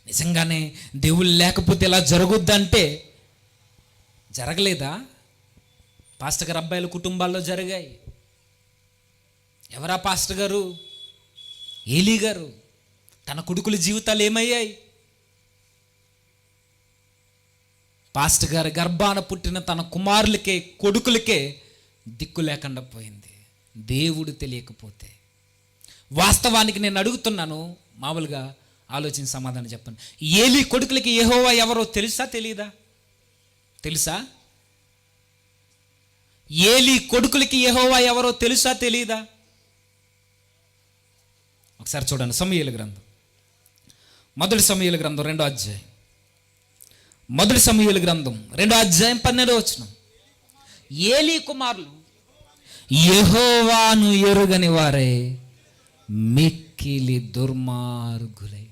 నిజంగానే దేవుడు లేకపోతే ఇలా జరుగుద్దంటే జరగలేదా? పాస్టర్ గారు అబ్బాయిల కుటుంబాల్లో జరిగాయి. ఎవరా పాస్టర్ గారు? ఏలీ గారు. తన కొడుకుల జీవితాలు ఏమయ్యాయి? పాస్టర్ గారి గర్భాన పుట్టిన తన కుమారులకే కొడుకులకే దిక్కు లేకుండా పోయింది, దేవుడు తెలియకపోతే. వాస్తవానికి నేను అడుగుతున్నాను, మామూలుగా ఆలోచించి సమాధానం చెప్పండి. ఏలీ కొడుకులకి యెహోవా ఎవరో తెలుసా తెలియదా? తెలుసా? ఏలీ కొడుకులకి యెహోవా ఎవరో తెలుసా తెలియదా? ఒకసారి చూడండి, సమూయేలు గ్రంథం, మొదటి సమూయేలు గ్రంథం 2వ అధ్యాయం. మొదటి సమూయేలు గ్రంథం 2వ అధ్యాయం 12వ వచనం. ఏలీ కుమారులు యెహోవాను ఎరుగని వారే మిక్కిలి దుర్మార్గులై.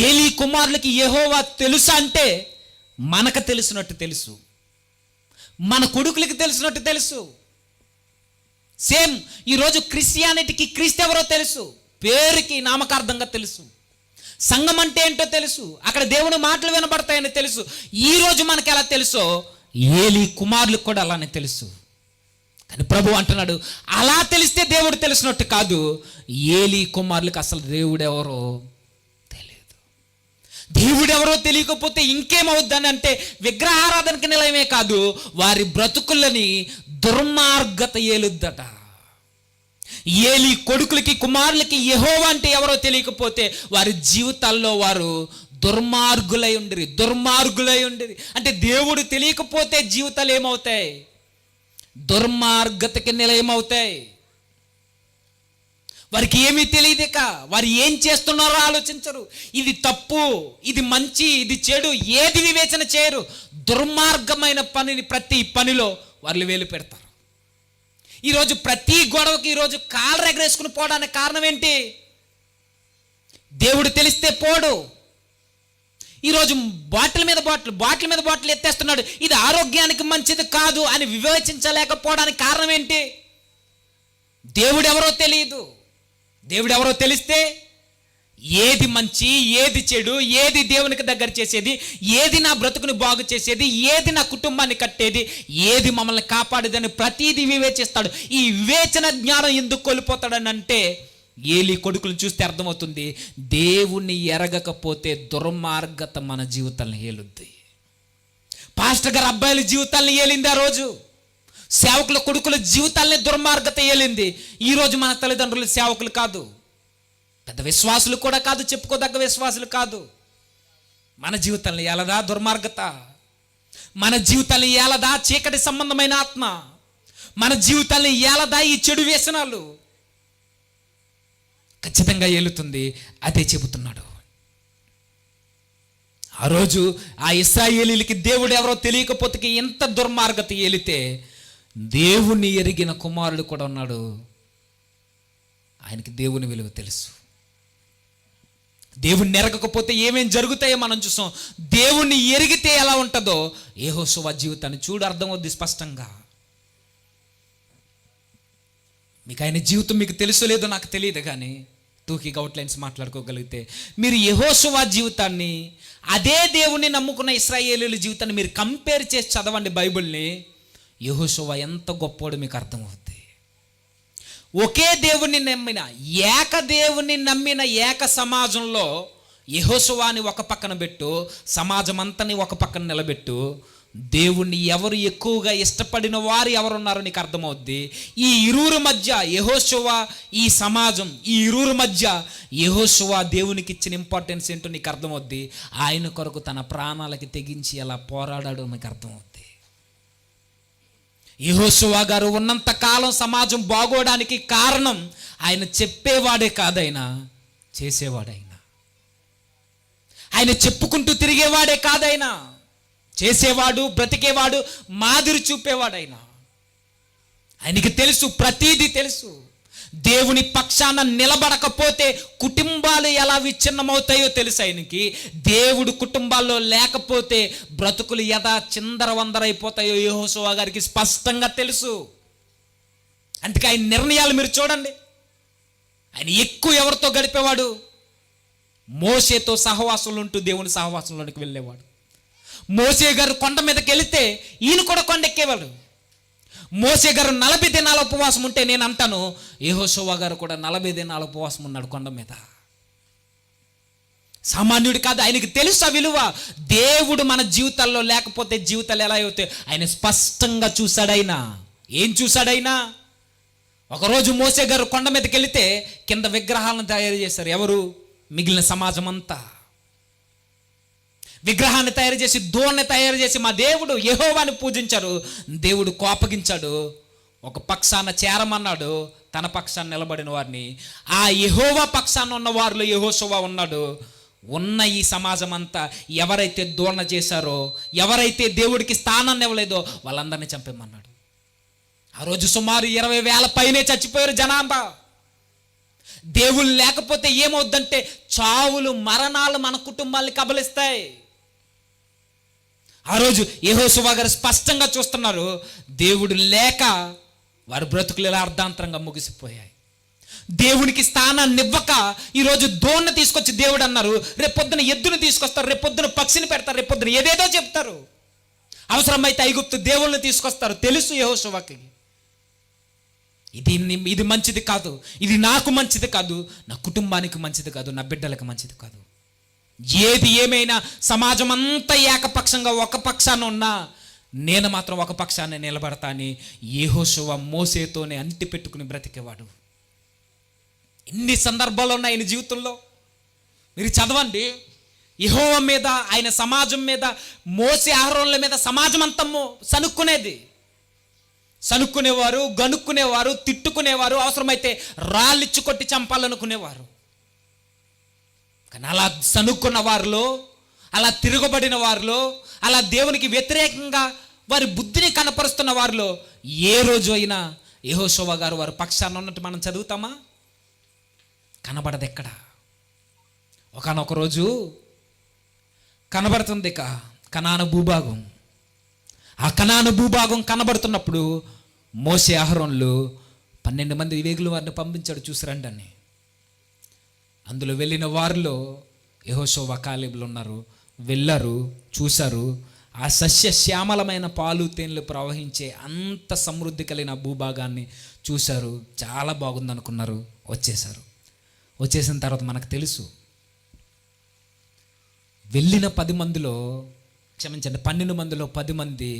ఏలీ కుమారులకి యెహోవా తెలుసా అంటే మనకు తెలిసినట్టు తెలుసు, మన కొడుకులకి తెలిసినట్టు తెలుసు. సేమ్ ఈరోజు క్రిస్టియానిటీకి క్రీస్తు ఎవరో తెలుసు, పేరుకి నామకార్థంగా తెలుసు. సంఘం అంటే ఏంటో తెలుసు, అక్కడ దేవుని మాటలు వినబడతాయని తెలుసు. ఈరోజు మనకి ఎలా తెలుసో ఏలీ కుమారులకు కూడా అలానే తెలుసు. కానీ ప్రభు అంటున్నాడు, అలా తెలిస్తే దేవుడు తెలిసినట్టు కాదు, ఏలీ కుమారులకు అసలు దేవుడు ఎవరో తెలియదు. దేవుడు ఎవరో తెలియకపోతే ఇంకేమవుద్దని అంటే విగ్రహారాధనకి నిలయమే కాదు, వారి బ్రతుకులని దుర్మార్గత ఏలుద్దట. ఏలీ కొడుకులకి కుమారులకి యెహోవా అంటే ఎవరో తెలియకపోతే వారి జీవితాల్లో వారు దుర్మార్గులై ఉండిరి. అంటే దేవుడు తెలియకపోతే జీవితాలు ఏమవుతాయి? దుర్మార్గతకి నిలయమవుతాయి. వారికి ఏమీ తెలియదుక, వారు ఏం చేస్తున్నారో ఆలోచించరు. ఇది తప్పు, ఇది మంచి, ఇది చెడు, ఏది వివేచన చేయరు. దుర్మార్గమైన పనిని ప్రతి పనిలో వాళ్ళు వేలు పెడతారు. ఈరోజు ప్రతి గొడవకి ఈరోజు కాళ్ళు ఎగరేసుకుని పోవడానికి కారణం ఏంటి? దేవుడు తెలిస్తే పోడు. ఈరోజు బాటిల్ మీద బాటిల్ ఎత్తేస్తున్నాడు, ఇది ఆరోగ్యానికి మంచిది కాదు అని వివేచించలేకపోవడానికి కారణం ఏంటి? దేవుడు ఎవరో తెలియదు. దేవుడు ఎవరో తెలిస్తే ఏది మంచి, ఏది చెడు, ఏది దేవునికి దగ్గర చేసేది, ఏది నా బ్రతుకుని బాగు చేసేది, ఏది నా కుటుంబాన్ని కట్టేది, ఏది మమ్మల్ని కాపాడేదని ప్రతీది వివేచిస్తాడు. ఈ వివేచన జ్ఞానం ఎందుకు కోల్పోతాడని అంటే ఏలీ కొడుకులను చూస్తే అర్థమవుతుంది, దేవుణ్ణి ఎరగకపోతే దుర్మార్గత మన జీవితాలను ఏలుద్ది. పాస్టర్ గారు అబ్బాయిల జీవితాలను ఏలింది ఆ రోజు, సేవకుల కొడుకుల జీవితాలని దుర్మార్గత ఏలింది. ఈరోజు మన తల్లిదండ్రులు సేవకులు కాదు, పెద్ద విశ్వాసులు కూడా కాదు, చెప్పుకోదగ్గ విశ్వాసులు కాదు. మన జీవితాలను ఏలదా దుర్మార్గత, మన జీవితాలను ఏలదా చీకటి సంబంధమైన ఆత్మ, మన జీవితాలను ఏలదా ఈ చెడు వ్యసనాలు? ఖచ్చితంగా ఏలుతుంది. అదే చెబుతున్నాడు. ఆ రోజు ఆ ఇశ్రాయేలీలకి దేవుడు ఎవరో తెలియకపోతే ఎంత దుర్మార్గత ఏలితే, దేవుని ఎరిగిన కుమారుడు కూడా ఉన్నాడు, ఆయనకి దేవుని విలువ తెలుసు. దేవుణ్ణి ఎరగకపోతే ఏమేం జరుగుతాయో మనం చూసాం. దేవుణ్ణి ఎరిగితే ఎలా ఉంటుందో యెహోషువ జీవితాన్ని చూడు, అర్థమవుద్ది స్పష్టంగా. మీకు ఆయన జీవితం మీకు తెలుసో లేదో నాకు తెలియదు, కానీ టూకీగా అవుట్లైన్స్ మాట్లాడుకోగలిగితే మీరు యెహోషువ జీవితాన్ని అదే దేవుణ్ణి నమ్ముకున్న ఇశ్రాయేలీయుల జీవితాన్ని మీరు కంపేర్ చేసి చదవండి బైబిల్ని. యెహోషువ ఎంత గొప్పోడు మీకు అర్థమవుతుంది. ఒకే దేవుణ్ణి నమ్మిన, ఏక దేవుణ్ణి నమ్మిన ఏక సమాజంలో యెహోషువని ఒక పక్కన పెట్టు, సమాజం అంతని ఒక పక్కన నిలబెట్టు, దేవుణ్ణి ఎవరు ఎక్కువగా ఇష్టపడిన వారు ఎవరున్నారో నీకు అర్థమవుద్ది. ఈ ఇరువురు మధ్య యెహోషువ, ఈ సమాజం, ఈ ఇరువురు మధ్య యెహోషువ దేవునికి ఇచ్చిన ఇంపార్టెన్స్ ఏంటో నీకు అర్థమవుద్ది. ఆయన కొరకు తన ప్రాణాలకి తెగించి ఎలా పోరాడాడో మీకు అర్థమవుద్ది. యెహోషువ గారు ఉన్నంత కాలం సమాజం బాగోడానికి కారణం ఆయన చెప్పేవాడే కాదైనా చేసేవాడైనా, ఆయన చెప్పుకుంటూ తిరిగేవాడే కాదైనా చేసేవాడు, బ్రతికేవాడు, మాదిరి చూపేవాడైనా. ఆయనకి తెలుసు, ప్రతీది తెలుసు. దేవుని పక్షాన నిలబడకపోతే కుటుంబాలు ఎలా విచ్ఛిన్నమవుతాయో తెలుసు ఆయనకి. దేవుడు కుటుంబాల్లో లేకపోతే బ్రతుకులు యథా చిందరవందరైపోతాయో యెహోషువ గారికి స్పష్టంగా తెలుసు. అందుకే ఆయన నిర్ణయాలు మీరు చూడండి. ఆయన ఎక్కువ ఎవరితో గడిపేవాడు? మోషేతో సహవాసంలో ఉంటూ దేవుని సహవాసంలోనికి వెళ్ళేవాడు. మోషే గారు కొండ మీదకి వెళితే ఈయన కూడా కొండ ఎక్కేవాడు. మోషే గారు 40 దినాల ఉపవాసం ఉంటే నేను అంటాను యెహోషువ గారు కూడా 40 దినాల ఉపవాసం ఉన్నాడు కొండ మీద. సామాన్యుడు కాదు, ఆయనకి తెలుసు ఆ విలువ. దేవుడు మన జీవితాల్లో లేకపోతే జీవితాలు ఎలా అవుతాయి ఆయన స్పష్టంగా చూశాడైనా. ఏం చూశాడైనా? ఒకరోజు మోషే గారు కొండ మీదకి వెళితే కింద విగ్రహాలను తయారు చేశారు. ఎవరు? మిగిలిన సమాజం అంతా విగ్రహాన్ని తయారు చేసి, దూడని తయారు చేసి మా దేవుడు యెహోవాని పూజించారు. దేవుడు కోపగించాడు, ఒక పక్షాన చేరమన్నాడు, తన పక్షాన్ని నిలబడిన వారిని. ఆ యెహోవా పక్షాన ఉన్న వారిలో యెహోషువ ఉన్నాడు. ఉన్న ఈ సమాజం అంతా ఎవరైతే దూడన చేశారో, ఎవరైతే దేవుడికి స్థానాన్ని ఇవ్వలేదో వాళ్ళందరినీ చంపేమన్నాడు. ఆ రోజు సుమారు 20,000 పైనే చచ్చిపోయారు జనాభా. దేవుళ్ళు లేకపోతే ఏమవుద్దంటే చావులు, మరణాలు మన కుటుంబాల్ని కబలిస్తాయి. ఆ రోజు యెహోషువ గారు స్పష్టంగా చూస్తున్నారు, దేవుడు లేక వారి బ్రతుకులు ఇలా అర్ధాంతరంగా ముగిసిపోయాయి. దేవునికి స్థానాన్ని ఇవ్వక ఈరోజు దోణ్ణి తీసుకొచ్చి దేవుడు అన్నారు, రేపొద్దున ఎద్దును తీసుకొస్తారు, రేపొద్దున పక్షిని పెడతారు, రేపొద్దున ఏదేదో చెప్తారు. అవసరమైతే ఐగుప్తు దేవుళ్ళని తీసుకొస్తారు. తెలుసు యెహోషువకి ఇది మంచిది కాదు, ఇది నాకు మంచిది కాదు, నా కుటుంబానికి మంచిది కాదు, నా బిడ్డలకు మంచిది కాదు. ఏది ఏమైనా సమాజం అంతా ఏకపక్షంగా ఒక పక్షాన ఉన్నా నేను మాత్రం ఒక పక్షాన్ని నిలబడతా అని యెహోషువ మోషేతోనే అంటి పెట్టుకుని బ్రతికేవాడు. ఎన్ని సందర్భాలు ఉన్నాయి ఆయన జీవితంలో మీరు చదవండి. యెహోవా మీద, ఆయన సమాజం మీద, మోసే అహరోనుల మీద సమాజం అంతా సనుక్కునేది. సనుక్కునేవారు, గనుక్కునేవారు, తిట్టుకునేవారు, అవసరమైతే రాళ్ళిచ్చు కొట్టి చంపాలనుకునేవారు. కానీ అలా సనుక్కున్న వారిలో, అలా తిరగబడిన వారిలో, అలా దేవునికి వ్యతిరేకంగా వారి బుద్ధిని కనపరుస్తున్న వారిలో ఏ రోజు అయినా యెహోషువ గారు వారి పక్షాన ఉన్నట్టు మనం చదువుతామా? కనబడదు ఎక్కడ. ఒకానొక రోజు కనబడుతుంది కనాను భూభాగం. ఆ కనాను భూభాగం కనబడుతున్నప్పుడు మోషే అహరోనులు 12 మంది వేగుల వారిని పంపించాడు, చూసిరండి అని. అందులో వెళ్ళిన వారిలో యెహోషువ, కాలేబులు ఉన్నారు. వెళ్ళారు, చూశారు. ఆ సస్య శ్యామలమైన పాలు తేనెలు ప్రవహించే అంత సమృద్ధి కలిగిన భూభాగాన్ని చూశారు. చాలా బాగుంది అనుకున్నారు, వచ్చేసారు. వచ్చేసిన తర్వాత మనకు తెలుసు, వెళ్ళిన 10 మందిలో, క్షమించండి 12 మందిలో 10 మంది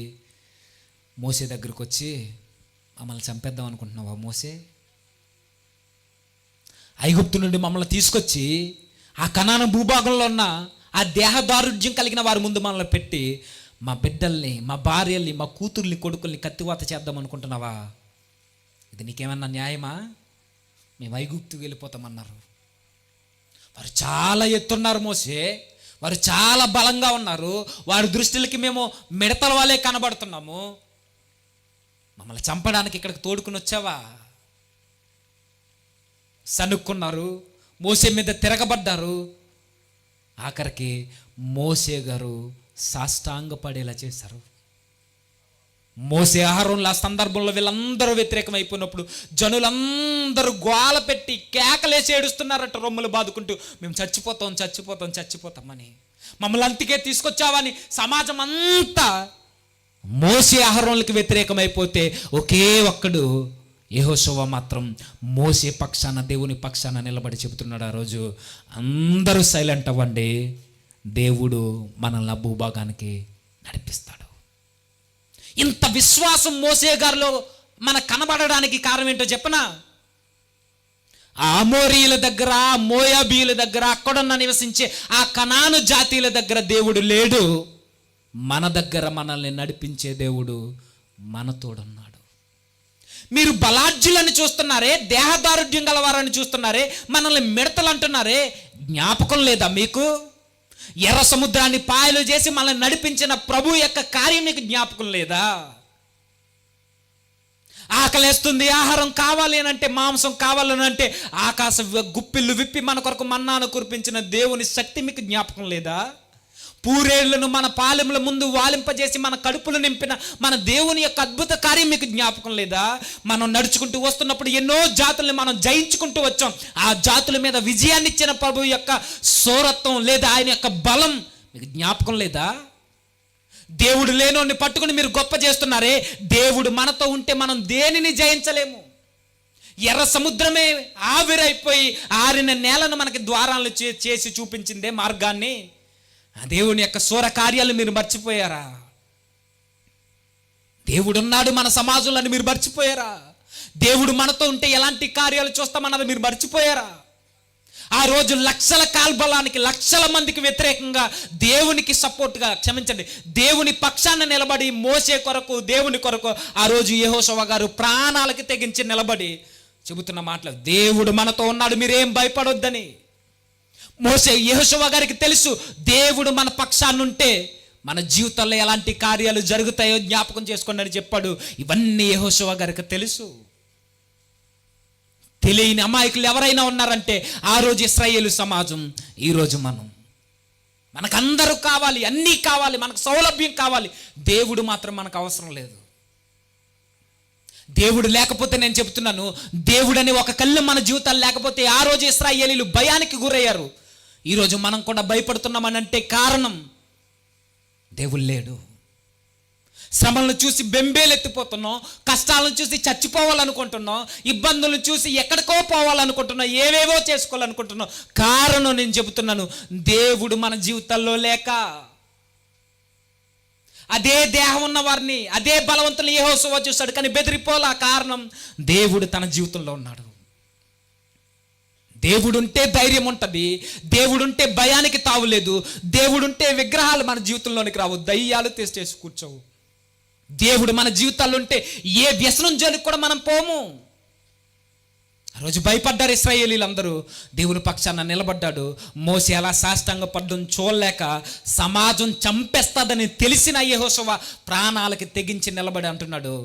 మోసే దగ్గరికి వచ్చి, మమ్మల్ని చంపేద్దాం అనుకుంటున్నావా మోసే? ఐగుప్తు నుండి మమ్మల్ని తీసుకొచ్చి ఆ కనాను భూభాగంలో ఉన్న ఆ దేహదారుఢ్యం కలిగిన వారి ముందు మనల్ని పెట్టి మా బిడ్డల్ని, మా భార్యల్ని, మా కూతుర్ని, కొడుకుల్ని కత్తివాత చేద్దాం అనుకుంటున్నావా? ఇది నీకేమన్నా న్యాయమా? మేము ఐగుప్తుకు వెళ్ళిపోతామన్నారు. వారు చాలా ఎత్తున్నారు మోసే, వారు చాలా బలంగా ఉన్నారు. వారి దృష్టిలకి మేము మిడతల వాళ్ళే కనబడుతున్నాము. మమ్మల్ని చంపడానికి ఇక్కడికి తోడుకుని వచ్చావా? సనుక్కున్నారు, మోసే మీద తిరగబడ్డారు. ఆఖరికి మోసే గారు సాష్టాంగపడేలా చేశారు. మోసే అహరోనుల ఆ సందర్భంలో వీళ్ళందరూ వ్యతిరేకం అయిపోయినప్పుడు జనులందరూ గోల పెట్టి కేకలేసి ఏడుస్తున్నారట, రొమ్ములు బాదుకుంటూ, మేము చచ్చిపోతాం చచ్చిపోతాం చచ్చిపోతామని. మమ్మల్ని అంతికే తీసుకొచ్చావని సమాజం అంతా మోసే అహరోనులకి వ్యతిరేకమైపోతే ఒకే ఒక్కడు యెహోషువ మాత్రం మోసే పక్షాన, దేవుని పక్షాన నిలబడి చెబుతున్నాడు. ఆ రోజు అందరూ సైలెంట్ అవ్వండి, దేవుడు మనల్ని ఆ భూభాగానికి నడిపిస్తాడు. ఇంత విశ్వాసం మోసే గారిలో మనకు కనబడడానికి కారణం ఏంటో చెప్పనా? ఆ అమోరీయుల దగ్గర, మోయాబీయుల దగ్గర, అక్కడున్న నివసించే ఆ కనాను జాతీయుల దగ్గర దేవుడు లేడు. మన దగ్గర మనల్ని నడిపించే దేవుడు మనతోడున్నాడు. మీరు బలాఢ్యులని చూస్తున్నారే, దేహదారుఢ్యం గలవారని చూస్తున్నారే, మనల్ని మిడతలు అంటున్నారే, జ్ఞాపకం లేదా మీకు? ఎర్ర సముద్రాన్ని పాయలు చేసి మనల్ని నడిపించిన ప్రభు యొక్క కార్యం మీకు జ్ఞాపకం లేదా? ఆకలేస్తుంది, ఆహారం కావాలి అని అంటే, మాంసం కావాలని అంటే ఆకాశ గుప్పిళ్ళు విప్పి మన కొరకు మన్నాను కురిపించిన దేవుని శక్తి మీకు జ్ఞాపకం లేదా? పూరేళ్లను మన పాలెముల ముందు వాలింపజేసి మన కడుపులు నింపిన మన దేవుని యొక్క అద్భుత కార్యం మీకు జ్ఞాపకం లేదా? మనం నడుచుకుంటూ వస్తున్నప్పుడు ఎన్నో జాతుల్ని మనం జయించుకుంటూ వచ్చాం. ఆ జాతుల మీద విజయాన్ని ఇచ్చిన ప్రభు యొక్క శూరత్వం లేదా ఆయన యొక్క బలం మీకు జ్ఞాపకం లేదా? దేవుడు లేనోడిని పట్టుకుని మీరు గొప్ప చేస్తున్నారే. దేవుడు మనతో ఉంటే మనం దేనిని జయించలేము. ఎర్ర సముద్రమే ఆవిరైపోయి ఆరిన నేలను మనకి ద్వారాలను చేసి చూపించిందే మార్గాన్ని. ఆ దేవుని యొక్క శూర కార్యాలు మీరు మర్చిపోయారా? దేవుడు ఉన్నాడు మన సమాజంలో అని మీరు మర్చిపోయారా? దేవుడు మనతో ఉంటే ఎలాంటి కార్యాలు చూస్తామన్నది మీరు మర్చిపోయారా? ఆ రోజు లక్షల కాల్బలానికి, లక్షల మందికి వ్యతిరేకంగా దేవునికి సపోర్ట్గా, క్షమించండి, దేవుని పక్షాన నిలబడి మోసే కొరకు, దేవుని కొరకు ఆ రోజు యెహోషువ గారు ప్రాణాలకి తెగించి నిలబడి చెబుతున్న మాటలు, దేవుడు మనతో ఉన్నాడు, మీరేం భయపడొద్దని. మోసే యెహోషువ గారికి తెలుసు దేవుడు మన పక్షాన్నుంటే మన జీవితంలో ఎలాంటి కార్యాలు జరుగుతాయో జ్ఞాపకం చేసుకోండి అని చెప్పాడు. ఇవన్నీ యెహోషువ గారికి తెలుసు. తెలియని అమాయకులు ఎవరైనా ఉన్నారంటే ఆ రోజు ఇశ్రాయేలు సమాజం, ఈరోజు మనకందరూ కావాలి, అన్నీ కావాలి, మనకు సౌలభ్యం కావాలి. దేవుడు మాత్రం మనకు అవసరం లేదు. దేవుడు లేకపోతే, నేను చెప్తున్నాను, దేవుడు అనే ఒక కళ్ళు మన జీవితాలు లేకపోతే ఆ రోజు ఇశ్రాయేలీలు భయానికి గురయ్యారు. ఈరోజు మనం కూడా భయపడుతున్నామని అంటే కారణం దేవుడు లేడు. శ్రమలను చూసి బెంబేలెత్తిపోతున్నాం, కష్టాలను చూసి చచ్చిపోవాలనుకుంటున్నాం, ఇబ్బందులను చూసి ఎక్కడికో పోవాలనుకుంటున్నాం, ఏవేవో చేసుకోవాలనుకుంటున్నాం. కారణం నేను చెబుతున్నాను, దేవుడు మన జీవితాల్లో లేక. అదే దేహం ఉన్న వారిని, అదే బలవంతులు యెహోషువ చూశాడు, కానీ బెదిరిపోలా. కారణం దేవుడు తన జీవితంలో ఉన్నాడు. దేవుడుంటే ధైర్యం ఉంటుంది, దేవుడుంటే భయానికి తావులేదు, దేవుడుంటే విగ్రహాలు మన జీవితంలోనికి రావు, దయ్యాలు తెచ్చేసి కూర్చోవు. దేవుడు మన జీవితాల్లో ఉంటే ఏ వ్యసనం జోలికి కూడా మనం పోము. ఆ రోజు భయపడ్డారు ఇశ్రాయేలీలందరూ. దేవుని పక్షాన నిలబడ్డాడు. మోసే అలా సాష్టాంగ పడ్డం చూడలేక సమాజం చంపేస్తాదని తెలిసిన యెహోషువ ప్రాణాలకి తెగించి నిలబడి అంటున్నాడు,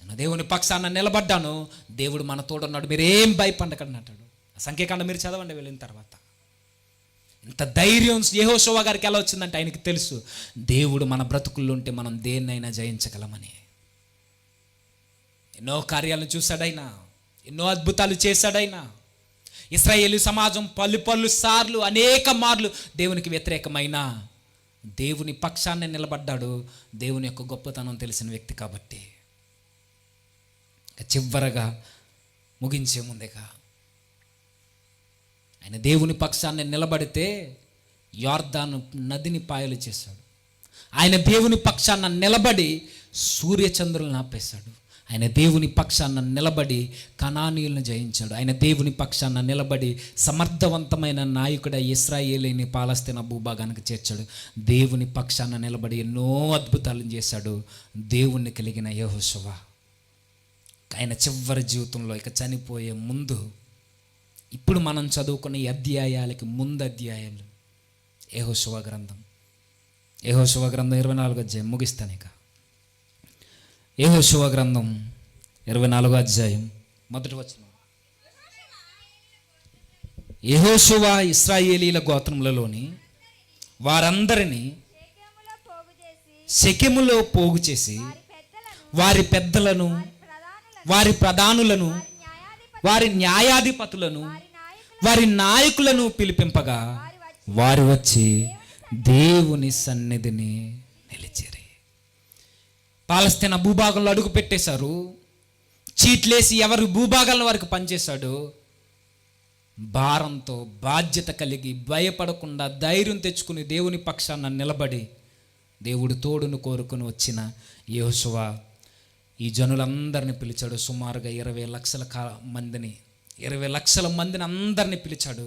నేను దేవుని పక్షాన నిలబడ్డాను, దేవుడు మన తోడున్నాడు, మీరేం భయపడకండి అంటాడు. సంఖ్యాకాండం మీరు చదవండి వెళ్ళిన తర్వాత. ఇంత ధైర్యం యెహోషువ గారికి ఎలా వచ్చిందంటే ఆయనకి తెలుసు దేవుడు మన బ్రతుకుల్లో ఉంటే మనం దేన్నైనా జయించగలమని. ఎన్నో కార్యాలను చూశాడైనా, ఎన్నో అద్భుతాలు చేశాడైనా. ఇశ్రాయేలు సమాజం పలు సార్లు, అనేక మార్లు దేవునికి వ్యతిరేకమైన దేవుని పక్షాన్ని నిలబడ్డాడు. దేవుని యొక్క గొప్పతనం తెలిసిన వ్యక్తి కాబట్టి. చివరగా ముగించే ముందుగా ఆయన దేవుని పక్షాన్ని నిలబడితే యొర్దాను నదిని పాయలు చేశాడు. ఆయన దేవుని పక్షాన నిలబడి సూర్యచంద్రులను ఆపేశాడు. ఆయన దేవుని పక్షాన నిలబడి కనానీయులను జయించాడు. ఆయన దేవుని పక్షాన నిలబడి సమర్థవంతమైన నాయకుడ ఇశ్రాయేలీని పాలస్తీనా భూభాగానికి చేర్చాడు. దేవుని పక్షాన నిలబడి ఎన్నో అద్భుతాలను చేశాడు దేవుణ్ణి కలిగిన యెహోషువ. ఆయన చివరి జీవితంలో ఇక చనిపోయే ముందు, ఇప్పుడు మనం చదువుకున్న ఈ అధ్యాయాలకి ముందు అధ్యాయాలు యెహోషువ గ్రంథం 24వ అధ్యాయం ముగిస్తాను. ఇక యెహోషువ గ్రంథం 24వ అధ్యాయం మొదటి వచనం. యెహోషువ ఇశ్రాయేలీల గోత్రములలోని వారందరినీ షెకెములో పోగు చేసి వారి పెద్దలను, వారి ప్రధానులను, వారి న్యాయాధిపతులను, వారి నాయకులను పిలిపింపగా వారు వచ్చి దేవుని సన్నిధిని నిలిచిరి. పాలస్తీనా భూభాగంలో అడుగు పెట్టేశారు. చీట్లేసి ఎవరి భూభాగాలను వారికి పనిచేశాడు. భారంతో, బాధ్యత కలిగి, భయపడకుండా ధైర్యం తెచ్చుకుని దేవుని పక్షాన నిలబడి దేవుడు తోడును కోరుకుని వచ్చిన యెహోషువ ఈ జనులందరినీ పిలిచాడు. సుమారుగా 20 లక్షల మందిని అందరినీ పిలిచాడు.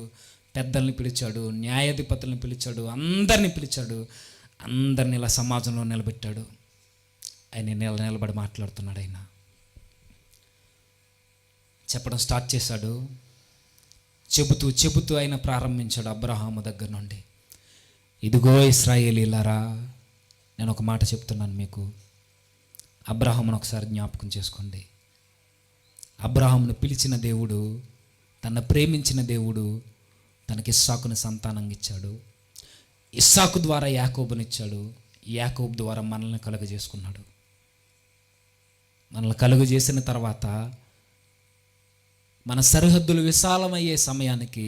పెద్దల్ని పిలిచాడు, న్యాయాధిపతులను పిలిచాడు, అందరినీ పిలిచాడు. అందరిని ఇలా సమాజంలో నిలబెట్టాడు. ఆయన నిలబడి మాట్లాడుతున్నాడు. ఆయన చెప్పడం స్టార్ట్ చేశాడు. చెబుతూ ఆయన ప్రారంభించాడు అబ్రహాము దగ్గర నుండి. ఇదిగో ఇశ్రాయేలీలారా, నేను ఒక మాట చెప్తున్నాను మీకు. అబ్రహామును ఒకసారి జ్ఞాపకం చేసుకోండి. అబ్రహామును పిలిచిన దేవుడు, తన ప్రేమించిన దేవుడు తనకి ఇస్సాకును సంతానంగా ఇచ్చాడు. ఇస్సాకు ద్వారా యాకోబునిచ్చాడు, యాకోబు ద్వారా మనల్ని కలుగజేసుకున్నాడు. మనల్ని కలుగజేసిన తర్వాత మన సరిహద్దులు విశాలమయ్యే సమయానికి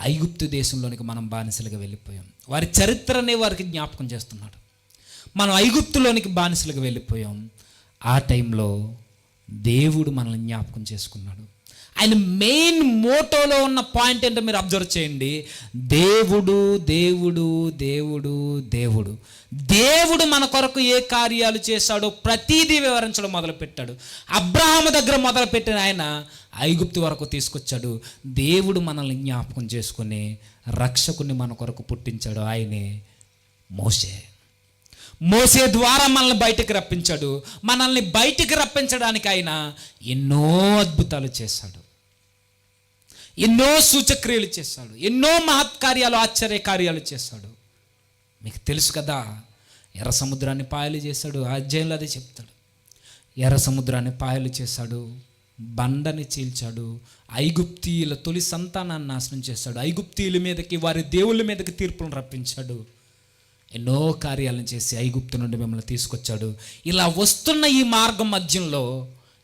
ఐగుప్తు దేశంలోనికి మనం బానిసలుగా వెళ్ళిపోయాం. వారి చరిత్రనే వారికి జ్ఞాపకం చేస్తున్నాడు. మనం ఐగుప్తులోనికి బానిసలుగా వెళ్ళిపోయాం. ఆ టైంలో దేవుడు మనల్ని జ్ఞాపకం చేసుకున్నాడు. ఆయన మెయిన్ మోటోలో ఉన్న పాయింట్ ఏంటో మీరు అబ్జర్వ్ చేయండి. దేవుడు దేవుడు దేవుడు దేవుడు దేవుడు మన కొరకు ఏ కార్యాలు చేశాడో ప్రతీదీ వివరించడం మొదలుపెట్టాడు. అబ్రహాము దగ్గర మొదలుపెట్టిన ఆయన ఐగుప్తు వరకు తీసుకొచ్చాడు. దేవుడు మనల్ని జ్ఞాపకం చేసుకుని రక్షకుని మన కొరకు పుట్టించాడు. ఆయనే మోషే. మోసే ద్వారా మనల్ని బయటికి రప్పించాడు. మనల్ని బయటికి రప్పించడానికి ఆయన ఎన్నో అద్భుతాలు చేశాడు, ఎన్నో సూచక్రియలు చేశాడు, ఎన్నో మహత్కార్యాలు, ఆశ్చర్య కార్యాలు చేశాడు. మీకు తెలుసు కదా, ఎర్ర సముద్రాన్ని పాయలు చేశాడు. అధ్యాయంలో అదే చెప్తాడు. ఎర్ర సముద్రాన్ని పాయలు చేశాడు, బండని చీల్చాడు, ఐగుప్తీయుల తొలి సంతానాన్ని నాశనం చేశాడు, ఐగుప్తీయుల మీదకి వారి దేవుళ్ళ మీదకి తీర్పులను రప్పించాడు, ఎన్నో కార్యాలను చేసి ఐగుప్తు నుండి మిమ్మల్ని తీసుకొచ్చాడు. ఇలా వస్తున్న ఈ మార్గం మధ్యంలో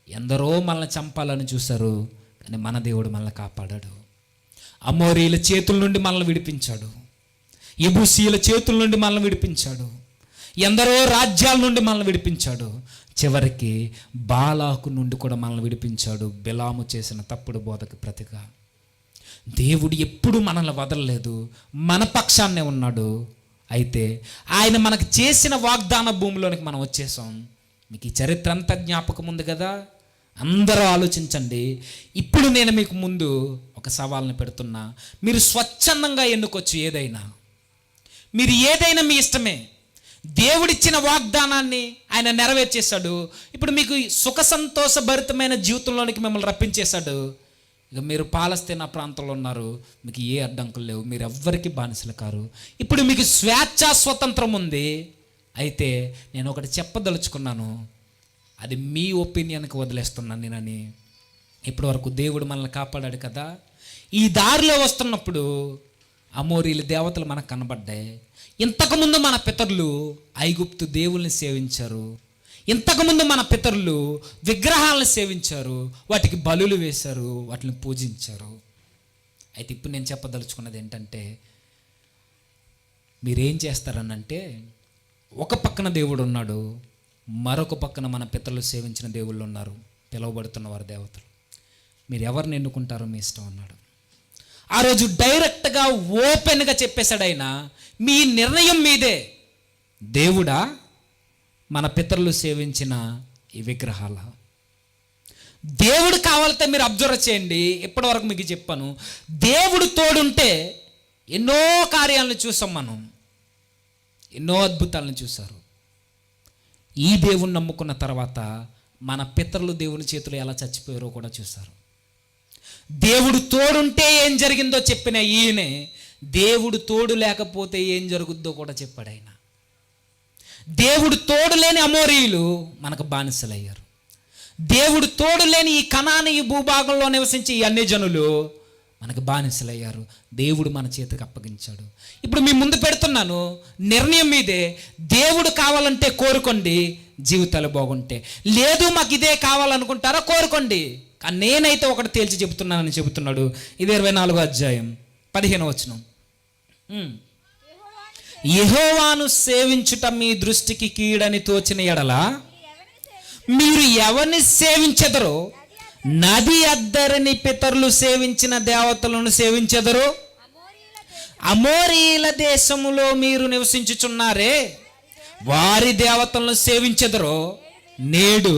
ఎందరో మనల్ని చంపాలని చూశారు, కానీ మన దేవుడు మనల్ని కాపాడాడు. అమోరీల చేతుల నుండి మనల్ని విడిపించాడు, యెబూసీయుల చేతుల నుండి మనల్ని విడిపించాడు, ఎందరో రాజ్యాల నుండి మనల్ని విడిపించాడు, చివరికి బాలాకు నుండి కూడా మనల్ని విడిపించాడు. బిలాము చేసిన తప్పుడు బోధకు ప్రతిగా దేవుడు ఎప్పుడు మనల్ని వదలలేదు, మన పక్షాన్నే ఉన్నాడు. అయితే ఆయన మనకు చేసిన వాగ్దాన భూమిలోనికి మనం వచ్చేసాం. మీకు ఈ చరిత్ర అంతా జ్ఞాపకం ఉంది కదా. అందరూ ఆలోచించండి. ఇప్పుడు నేను మీకు ముందు ఒక సవాల్ని పెడుతున్నా. మీరు స్వచ్ఛందంగా ఎన్నుకోవచ్చు ఏదైనా. మీరు ఏదైనా మీ ఇష్టమే. దేవుడిచ్చిన వాగ్దానాన్ని ఆయన నెరవేర్చేశాడు. ఇప్పుడు మీకు సుఖ సంతోషభరితమైన జీవితంలోనికి మిమ్మల్ని రప్పించేశాడు. ఇక మీరు పాలస్తీనా ప్రాంతంలో ఉన్నారు, మీకు ఏ అడ్డంకులు లేవు, మీరు ఎవ్వరికి బానిసలు కారు. ఇప్పుడు మీకు స్వేచ్ఛ స్వతంత్రం ఉంది. అయితే నేను ఒకటి చెప్పదలుచుకున్నాను, అది మీ ఒపీనియన్కి వదిలేస్తున్నాను నేనని. ఇప్పటి వరకు దేవుడు మనల్ని కాపాడాడు కదా. ఈ దారిలో వస్తున్నప్పుడు అమోరీల దేవతలు మనకు కనబడ్డాయి. ఇంతకుముందు మన పితరులు ఐగుప్తు దేవుల్ని సేవించారు. ఇంతకుముందు మన పితరులు విగ్రహాలను సేవించారు, వాటికి బలులు వేశారు, వాటిని పూజించారు. అయితే ఇప్పుడు నేను చెప్పదలుచుకున్నది ఏంటంటే, మీరేం చేస్తారనంటే, ఒక పక్కన దేవుడు ఉన్నాడు, మరొక పక్కన మన పితరులు సేవించిన దేవుళ్ళు ఉన్నారు, పిలువబడుతున్న వారు దేవతలు. మీరు ఎవరిని ఎన్నుకుంటారో మీ ఇష్టం అన్నాడు. ఆ రోజు డైరెక్ట్గా ఓపెన్గా చెప్పేశాడు ఆయన, మీ నిర్ణయం మీదే. దేవుడా, మన పితరులు సేవించిన ఈ విగ్రహాల దేవుడు కావాలంటే మీరు అబ్జర్వ్ చేయండి. ఇప్పటివరకు మీకు చెప్పాను, దేవుడు తోడుంటే ఎన్నో కార్యాలను చూసాం మనం, ఎన్నో అద్భుతాలను చూశారు. ఈ దేవుణ్ణి నమ్ముకున్న తర్వాత మన పితరులు దేవుని చేతిలో ఎలా చచ్చిపోయారో కూడా చూశారు. దేవుడు తోడుంటే ఏం జరిగిందో చెప్పిన ఈయనే దేవుడు తోడు లేకపోతే ఏం జరుగుద్దో కూడా చెప్పాడు ఆయన. దేవుడు తోడు లేని అమోరీయులు మనకు బానిసలయ్యారు. దేవుడు తోడు లేని ఈ కనాను ఈ భూభాగంలో నివసించి ఈ అన్ని జనులు మనకు బానిసలయ్యారు. దేవుడు మన చేతికి అప్పగించాడు. ఇప్పుడు మీ ముందు పెడుతున్నాను, నిర్ణయం మీదే. దేవుడు కావాలంటే కోరుకోండి, జీవితాలు బాగుంటే. లేదు మాకు ఇదే కావాలనుకుంటారా, కోరుకోండి. కానీ నేనైతే ఒకటి తేల్చి చెబుతున్నానని చెబుతున్నాడు. ఇది 24వ అధ్యాయం 15వ వచనం. యెహోవాను సేవించుట మీ దృష్టికి కీడని తోచిన ఎడల మీరు ఎవరిని సేవించెదరో, నది అద్దరిని పితరులు సేవించిన దేవతలను సేవించెదరో, అమోరీల దేశములో మీరు నివసించుచున్నారే వారి దేవతలను సేవించెదరో, నేడు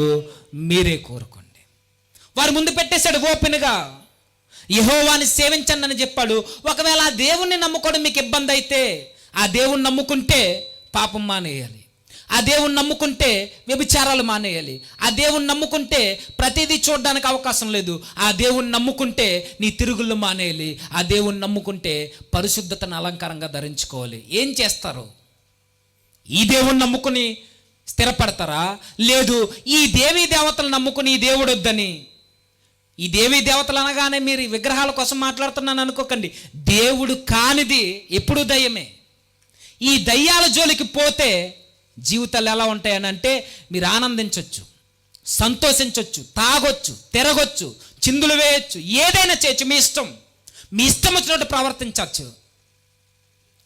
మీరే కోరుకోండి. వారి ముందు పెట్టేశాడు ఓపెన్గా, యెహోవాని సేవించండి అని చెప్పాడు. ఒకవేళ ఆ దేవుణ్ణి నమ్ముకోవడం మీకు ఇబ్బంది అయితే, ఆ దేవుణ్ణి నమ్ముకుంటే పాపం మానేయాలి, ఆ దేవుణ్ణి నమ్ముకుంటే వ్యభిచారాలు మానేయాలి, ఆ దేవుణ్ణి నమ్ముకుంటే ప్రతిదీ చూడడానికి అవకాశం లేదు, ఆ దేవుణ్ణి నమ్ముకుంటే నీ తిరుగుళ్ళు మానేయాలి, ఆ దేవుణ్ణి నమ్ముకుంటే పరిశుద్ధతను అలంకారంగా ధరించుకోవాలి. ఏం చేస్తారు? ఈ దేవుణ్ణి నమ్ముకుని స్థిరపడతారా? లేదు ఈ దేవీ దేవతలు నమ్ముకుని ఈ దేవుడు వద్దని. ఈ దేవీ దేవతలు అనగానే మీరు విగ్రహాల కోసం మాట్లాడుతున్నాను అనుకోకండి. దేవుడు కానిది ఎప్పుడూ దయ్యమే. ఈ దయ్యాల జోలికి పోతే జీవితాలు ఎలా ఉంటాయని అంటే, మీరు ఆనందించవచ్చు, సంతోషించవచ్చు, తాగొచ్చు, తిరగొచ్చు, చిందులు వేయచ్చు, ఏదైనా చేయొచ్చు, మీ ఇష్టం వచ్చినట్టు ప్రవర్తించవచ్చు.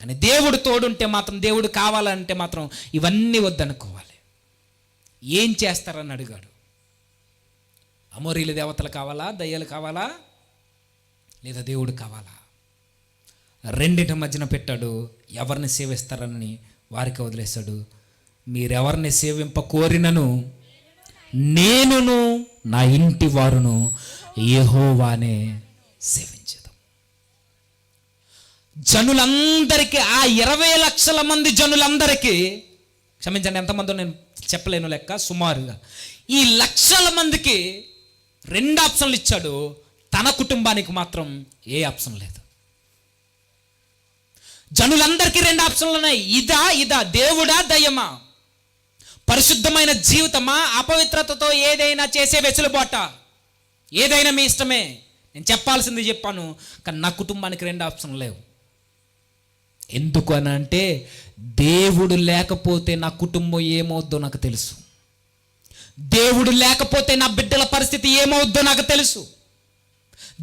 కానీ దేవుడు తోడుంటే మాత్రం, దేవుడు కావాలంటే మాత్రం ఇవన్నీ వద్దనుకోవాలి. ఏం చేస్తారని అడిగాడు. అమోరీల దేవతలు కావాలా, దయ్యాలు కావాలా, లేదా దేవుడు కావాలా? రెండింటి మధ్యన పెట్టాడు. ఎవరిని సేవిస్తారని వారికి వదిలేశాడు. మీరెవరిని సేవింప కోరినను నేనును నా ఇంటి వారును యెహోవానే సేవించేదాం. జనులందరికీ, ఆ 20 లక్షల మంది జనులందరికీ, క్షమించండి ఎంతమందో నేను చెప్పలేను లెక్క, సుమారుగా ఈ లక్షల మందికి 2 ఆప్షన్లు ఇచ్చాడు. తన కుటుంబానికి మాత్రం ఏ ఆప్షన్ లేదు. జనులందరికీ 2 ఆప్షన్లు ఉన్నాయి. ఇదా దేవుడా దయ్యమా? పరిశుద్ధమైన జీవితమా, అపవిత్రతతో ఏదైనా చేసే వెసులుబాట? ఏదైనా మీ ఇష్టమే, నేను చెప్పాల్సింది చెప్పాను. కానీ నా కుటుంబానికి 2 ఆప్షన్లు లేవు. ఎందుకు అని అంటే, దేవుడు లేకపోతే నా కుటుంబం ఏమవుద్దో నాకు తెలుసు. దేవుడు లేకపోతే నా బిడ్డల పరిస్థితి ఏమవుద్దో నాకు తెలుసు.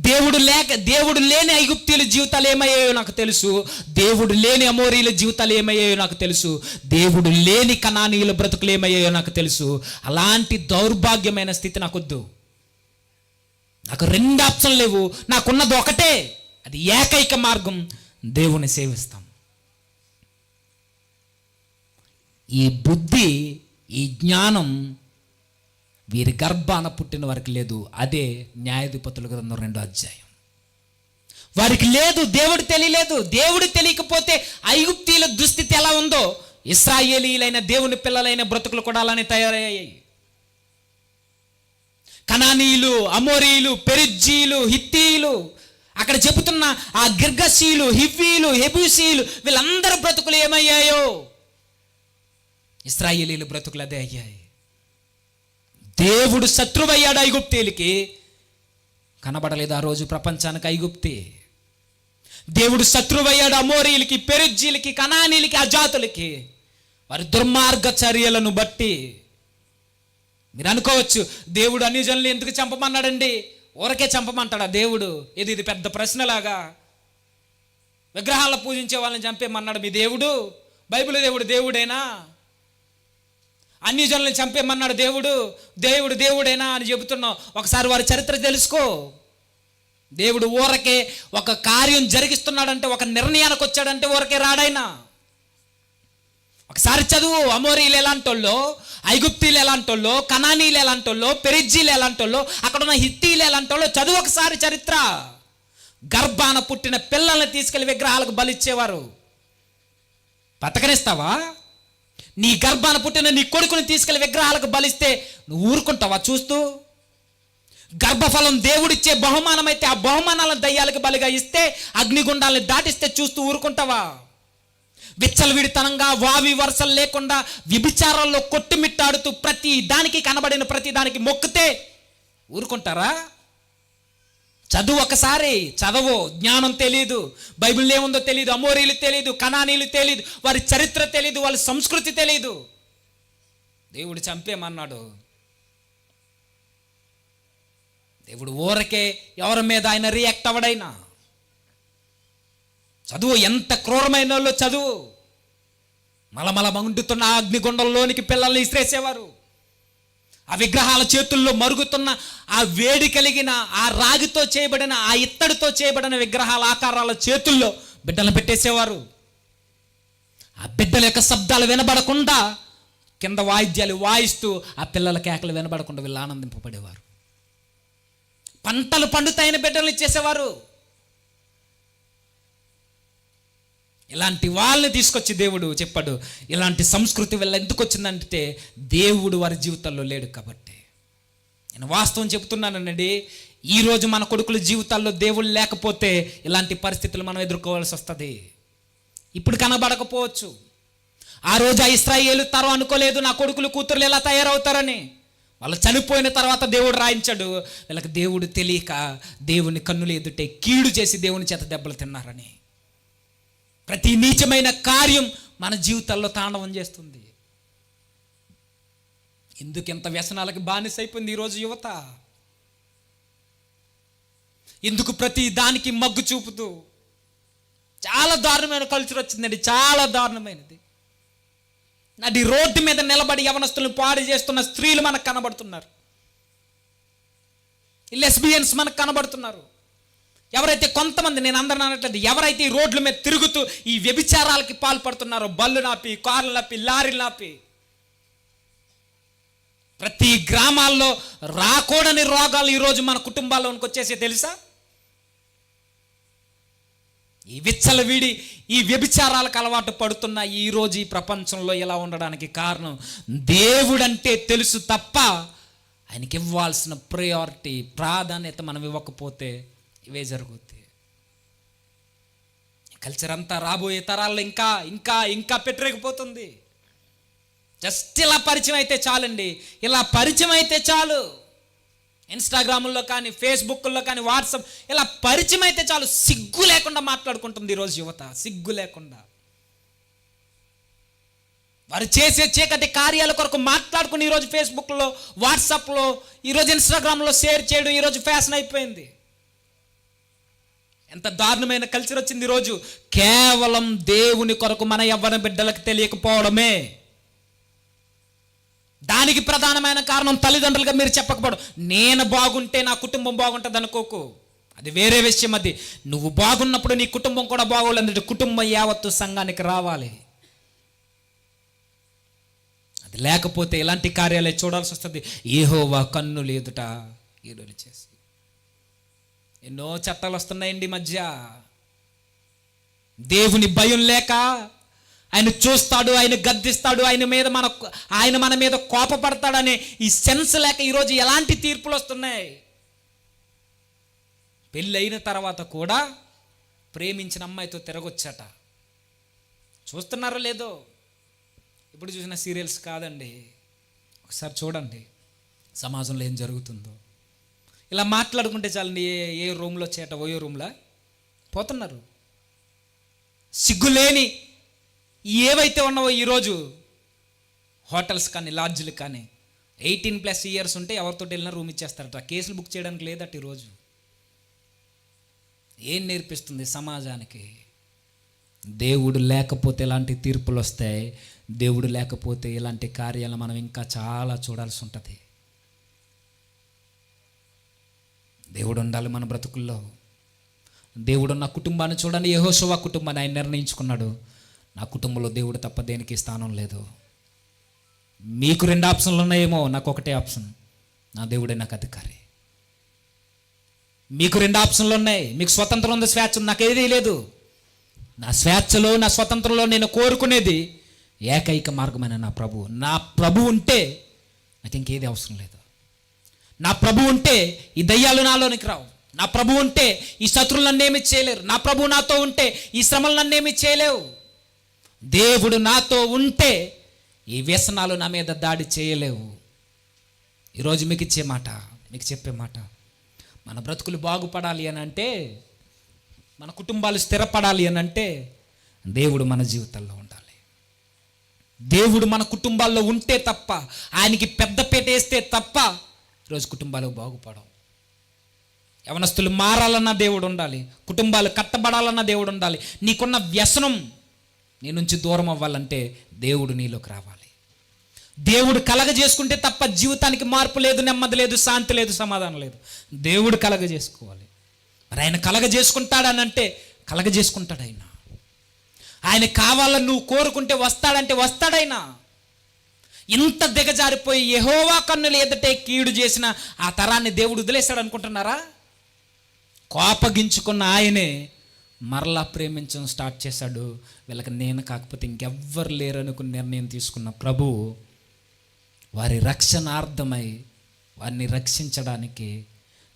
దేవుడు లేని ఐగుప్తీయుల జీవితాలు ఏమయ్యాయో నాకు తెలుసు. దేవుడు లేని అమోరీల జీవితాలు ఏమయ్యాయో నాకు తెలుసు. దేవుడు లేని కనానీయుల బ్రతుకులు ఏమయ్యాయో నాకు తెలుసు. అలాంటి దౌర్భాగ్యమైన స్థితి నాకొద్దు. నాకు 2 ఆప్షన్లు లేవు. నాకున్నది ఒకటే, అది ఏకైక మార్గం, దేవుని సేవిస్తాం. ఈ బుద్ధి, ఈ జ్ఞానం వీరి గర్భాన పుట్టిన వారికి లేదు. అదే న్యాయాధిపతుల గ్రంథం 2వ అధ్యాయం. వారికి లేదు, దేవుడు తెలియలేదు. దేవుడు తెలియకపోతే ఐగుప్తీయుల దుస్థితి ఎలా ఉందో, ఇశ్రాయేలీయులైన దేవుని పిల్లలైన బ్రతుకులు కూడా అలానే తయారయ్యాయి. కనానీయులు, అమోరీయులు, పెరిజ్జీలు, హిత్తీయులు, అక్కడ చెబుతున్న ఆ గిర్గషీలు, హివ్వీలు, హెబూసీలు, వీళ్ళందరి బ్రతుకులు ఏమయ్యాయో ఇశ్రాయేలీయుల బ్రతుకులు అదే అయ్యాయి. దేవుడు శత్రువయ్యాడు ఐగుప్తీయులకి, కనబడలేదు ఆ రోజు ప్రపంచానికి ఐగుప్తి. దేవుడు శత్రువయ్యాడు అమోరీయులకి, పెరిజ్జీలకి, కనానీలకి, ఆ జాతులకి, వారి దుర్మార్గ చర్యలను బట్టి. మీరు అనుకోవచ్చు, దేవుడు అన్ని జనులు ఎందుకు చంపమన్నాడండి? ఊరకే చంపమంటాడా దేవుడు? ఇది పెద్ద ప్రశ్నలాగా. విగ్రహాలను పూజించే వాళ్ళని చంపేమన్నాడు మీ దేవుడు? బైబిల్ దేవుడేనా? అన్ని జనులను చంపేమన్నాడు దేవుడేనా అని చెబుతున్నావు. ఒకసారి వారి చరిత్ర తెలుసుకో. దేవుడు ఊరకే ఒక కార్యం జరిగిస్తున్నాడంటే, ఒక నిర్ణయానికి వచ్చాడంటే ఊరకే రాడైనా. ఒకసారి చదువు. అమోరీలు ఎలాంటోళ్ళో, ఐగుప్తీలు ఎలాంటోళ్ళో, కనానీలు ఎలాంటోళ్ళో, పెరిజ్జీలు ఎలాంటోళ్ళో, అక్కడ ఉన్న హిత్తీలు ఎలాంటోళ్ళో చదువు ఒకసారి చరిత్ర. గర్భాన పుట్టిన పిల్లల్ని తీసుకెళ్లి విగ్రహాలకు బలిచ్చేవారు. బతకనిస్తావా? నీ గర్భాన పుట్టిన నీ కొడుకుని తీసుకెళ్లి విగ్రహాలకు బలిస్తే నువ్వు ఊరుకుంటావా చూస్తూ? గర్భఫలం దేవుడిచ్చే బహుమానం అయితే, ఆ బహుమానాలను దయ్యాలకు బలిగా ఇస్తే, అగ్నిగుండాలను దాటిస్తే చూస్తూ ఊరుకుంటావా? విచ్చలవిడితనంగా, వావి వరుసలు లేకుండా, వ్యభిచారాల్లో కొట్టుమిట్టాడుతూ ప్రతి దానికి, కనబడిన ప్రతి దానికి మొక్కితే ఊరుకుంటారా? చదువు ఒకసారి, చదవు. జ్ఞానం తెలియదు, బైబిల్ ఏముందో తెలియదు, అమోరీలు తెలియదు, కనానీలు తెలియదు, వారి చరిత్ర తెలియదు, వాళ్ళ సంస్కృతి తెలియదు. దేవుడు చంపేమన్నాడు. దేవుడు ఊరకే ఎవరి మీద ఆయన రియాక్ట్ అవ్వడైనా. చదువు, ఎంత క్రూరమైన వాళ్ళు చదువు. మలమల మండుతున్న అగ్నిగుండంలోనికి పిల్లల్ని ఇసిరేసేవారు. ఆ విగ్రహాల చేతుల్లో మరుగుతున్న ఆ వేడి కలిగిన, ఆ రాగితో చేయబడిన, ఆ ఇత్తడితో చేయబడిన విగ్రహాల ఆకారాల చేతుల్లో బిడ్డలను పెట్టేసేవారు. ఆ బిడ్డల యొక్క శబ్దాలు వినబడకుండా కింద వాయిద్యాలు వాయిస్తూ ఆ పిల్లల కేకలు వినబడకుండా వీళ్ళు ఆనందింపబడేవారు. పంటలు పండుతాయని బిడ్డలు ఇచ్చేసేవారు. ఇలాంటి వాళ్ళని తీసుకొచ్చి దేవుడు చెప్పాడు, ఇలాంటి సంస్కృతి వల్ల ఎందుకు వచ్చిందంటే దేవుడు వారి జీవితాల్లో లేడు కాబట్టి. నేను వాస్తవం చెప్తున్నానండి. ఈరోజు మన కొడుకుల జీవితాల్లో దేవుడు లేకపోతే ఇలాంటి పరిస్థితులు మనం ఎదుర్కోవాల్సి వస్తుంది. ఇప్పుడు కనబడకపోవచ్చు. ఆ రోజు ఆ ఇశ్రాయేలు తరం అనుకోలేదు నా కొడుకులు కూతుర్లు ఎలా తయారవుతారని. వాళ్ళు చనిపోయిన తర్వాత దేవుడు రాయించాడు, వీళ్ళకి దేవుడు తెలియక దేవుని కన్నులు ఎదుటే కీడు చేసి దేవుని చేత దెబ్బలు తిన్నారని. ప్రతి నీచమైన కార్యం మన జీవితాల్లో తాండవం చేస్తుంది. ఎందుకు ఇంత వ్యసనాలకి బానిస అయిపోయింది ఈరోజు యువత? ఎందుకు ప్రతి దానికి మగ్గు చూపుతూ? చాలా దారుణమైన కల్చర్ వచ్చిందండి, చాలా దారుణమైనది. అది రోడ్డు మీద నిలబడి యవనస్తులను పాడు చేస్తున్న స్త్రీలు మనకు కనబడుతున్నారు, లెస్బియన్స్ మనకు కనబడుతున్నారు. ఎవరైతే కొంతమంది, నేను అందరిని అనట్లేదు, ఎవరైతే ఈ రోడ్ల మీద తిరుగుతూ ఈ వ్యభిచారాలకి పాల్పడుతున్నారో, బళ్ళు నాపి, కార్లు నాపి, లారీలు నాపి, ప్రతి గ్రామాల్లో రాకూడని రోగాలు ఈరోజు మన కుటుంబాల్లోనికి వచ్చేసి తెలుసా? ఈ విచ్చలవిడి ఈ వ్యభిచారాలకు అలవాటు పడుతున్న ఈరోజు ఈ ప్రపంచంలో ఇలా ఉండడానికి కారణం దేవుడంటే తెలుసు తప్ప ఆయనకి ఇవ్వాల్సిన ప్రయారిటీ, ప్రాధాన్యత మనం ఇవ్వకపోతే ఇవే జరుగుతాయి. కల్చర్ అంతా రాబోయే తరాల్లో ఇంకా ఇంకా ఇంకా పెట్టలేకపోతుంది. జస్ట్ ఇలా పరిచయం అయితే చాలండి, ఇలా పరిచయం అయితే చాలు. ఇన్స్టాగ్రాముల్లో కానీ, ఫేస్బుక్లో కానీ, వాట్సాప్, ఇలా పరిచయం అయితే చాలు. సిగ్గు లేకుండా మాట్లాడుకుంటుంది ఈరోజు యువత, సిగ్గు లేకుండా. వారు చేసే చీకటి కార్యాల కొరకు మాట్లాడుకుని ఈరోజు ఫేస్బుక్లో, వాట్సాప్లో, ఈరోజు ఇన్స్టాగ్రామ్లో షేర్ చేయడం ఈరోజు ఫ్యాషన్ అయిపోయింది. ఎంత దారుణమైన కల్చర్ వచ్చింది ఈరోజు. కేవలం దేవుని కొరకు మన యవ్వన బిడ్డలకు తెలియకపోవడమే దానికి ప్రధానమైన కారణం. తల్లిదండ్రులుగా మీరు చెప్పకపోవడం. నేను బాగుంటే నా కుటుంబం బాగుంటుంది అనుకోకు, అది వేరే విషయం. అది నువ్వు బాగున్నప్పుడు నీ కుటుంబం కూడా బాగోలేదు. కుటుంబం యావత్తు సంఘానికి రావాలి. అది లేకపోతే ఇలాంటి కార్యాలే చూడాల్సి వస్తుంది. యెహోవా కన్నులు ఎదుట ఈరోజు చేసి ఎన్నో చట్టాలు వస్తున్నాయండి ఈ మధ్య. దేవుని భయం లేక ఆయన చూస్తాడు, ఆయన గద్దిస్తాడు, ఆయన మన మీద కోపపడతాడనే ఈ సెన్స్ లేక ఈరోజు ఎలాంటి తీర్పులు వస్తున్నాయి. పెళ్ళి అయిన తర్వాత కూడా ప్రేమించిన అమ్మాయితో తిరగొచ్చట. చూస్తున్నారో లేదో? ఇప్పుడు చూసిన సీరియల్స్ కాదండి, ఒకసారి చూడండి సమాజంలో ఏం జరుగుతుందో. ఇలా మాట్లాడుకుంటే చాలండి, ఏ రూమ్లో చేట ఓయో రూమ్లో పోతున్నారు. సిగ్గులేని ఏవైతే ఉన్నావో ఈరోజు హోటల్స్ కానీ, లాడ్జ్లు కానీ 18+ ఇయర్స్ ఉంటే ఎవరితో వెళ్ళినా రూమ్ ఇచ్చేస్తారట. కేసులు బుక్ చేయడానికి లేదట ఈరోజు. ఏం నేర్పిస్తుంది సమాజానికి? దేవుడు లేకపోతే ఇలాంటి తీర్పులు వస్తాయి. దేవుడు లేకపోతే ఇలాంటి కార్యాలు మనం ఇంకా చాలా చూడాల్సి ఉంటుంది. దేవుడు ఉండాలి మన బ్రతుకుల్లో. దేవుడు నా కుటుంబాన్ని చూడండి, యెహోషువ కుటుంబాన్ని ఆయన నిర్ణయించుకున్నాడు. నా కుటుంబంలో దేవుడు తప్ప దేనికి స్థానం లేదు. మీకు 2 ఆప్షన్లు ఉన్నాయేమో, నాకు ఒకటే ఆప్షన్, నా దేవుడే నాకు అధికారి. మీకు 2 ఆప్షన్లు ఉన్నాయి, మీకు స్వతంత్రం ఉంది, స్వేచ్ఛ ఉంది, నాకేదీ లేదు. నా స్వేచ్ఛలో, నా స్వతంత్రంలో నేను కోరుకునేది ఏకైక మార్గమైన నా ప్రభు. నా ప్రభు ఉంటే నాకు ఇంకేది అవసరం లేదు. నా ప్రభు ఉంటే ఈ దయ్యాలు నాలోనికి రావు. నా ప్రభు ఉంటే ఈ శత్రువులు నన్నేమి చేయలేరు. నా ప్రభు నాతో ఉంటే ఈ శ్రమలు నన్నేమి చేయలేవు. దేవుడు నాతో ఉంటే ఈ వ్యసనాలు నా మీద దాడి చేయలేవు. ఈరోజు మీకు ఇచ్చే మాట, మీకు చెప్పే మాట, మన బ్రతుకులు బాగుపడాలి అని అంటే, మన కుటుంబాలు స్థిరపడాలి అని అంటే దేవుడు మన జీవితాల్లో ఉండాలి. దేవుడు మన కుటుంబాల్లో ఉంటే తప్ప, ఆయనకి పెద్దపీట వేస్తే తప్ప ఈరోజు కుటుంబాలు బాగుపడవు. యవనస్తులు మారాలన్న దేవుడు ఉండాలి, కుటుంబాలు కట్టబడాలన్న దేవుడు ఉండాలి. నీకున్న వ్యసనం నీ నుంచి దూరం అవ్వాలంటే దేవుడు నీలోకి రావాలి. దేవుడు కలగజేసుకుంటే తప్ప జీవితానికి మార్పు లేదు, నెమ్మది లేదు, శాంతి లేదు, సమాధానం లేదు. దేవుడు కలగజేసుకోవాలి. మరి ఆయన కలగజేసుకుంటాడనంటే కలగజేసుకుంటాడు. ఆయన కావాలని నువ్వు కోరుకుంటే వస్తాడంటే వస్తాడైనా. ఇంత దిగజారిపోయి యెహోవా కన్నులు ఎదుటే కీడు చేసిన ఆ తరాన్ని దేవుడు వదిలేశాడు అనుకుంటున్నారా? కోపగించుకున్న ఆయనే మరలా ప్రేమించడం స్టార్ట్ చేశాడు. వీళ్ళకి నేను కాకపోతే ఇంకెవ్వరు లేరు అనుకుని నిర్ణయం తీసుకున్న ప్రభు వారి రక్షణార్థమై వారిని రక్షించడానికి